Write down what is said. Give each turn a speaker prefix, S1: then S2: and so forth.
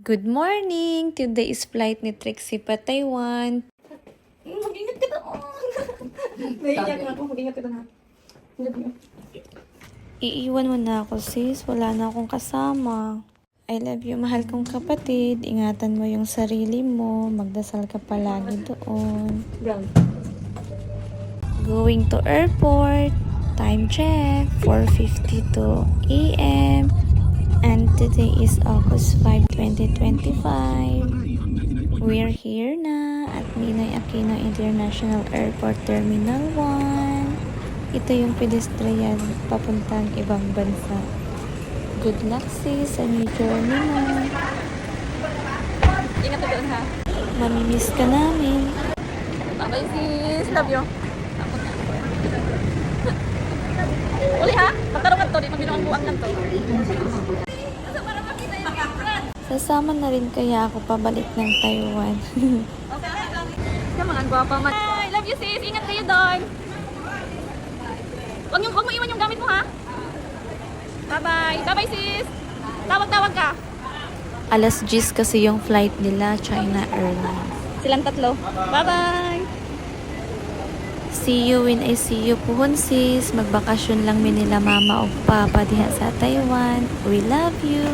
S1: Good morning! Today is flight ni Trixie pa Taiwan.
S2: Mag-ingat ka na. Naiiyak na ako. Mag-ingat ka na.
S1: Iiwan mo na ako sis, wala na akong kasama. I love you mahal kong kapatid. Ingatan mo yung sarili mo. Magdasal ka palagi doon.
S2: Brown.
S1: Going to airport. Time check, 4:52 a.m. And today is August 5, 2025. We're here na at Ninoy Aquino International Airport Terminal 1. Ito yung pedestrian papuntang ibang bansa. Good luck sis sa new journey mo.
S2: Ingat ka doon ha.
S1: Mamimiss ka namin.
S2: Bye sis. Love you. Uli ha. Pagtarungan to. Di mabinuang buwang lang to.
S1: Sasama na rin kaya ako pabalik ng Taiwan.
S2: Ka mga gwapa man. I love you sis. Ingat kayo doon. Huwag mo iwan yung gamit mo ha. Bye-bye. Bye-bye sis. Tawag-tawag ka.
S1: Alas 10 kasi yung flight nila, China Airlines.
S2: Silang tatlo. Bye-bye.
S1: See you when I see you puhon sis. Magbakasyon lang mi nila mama o papa diha sa Taiwan. We love you.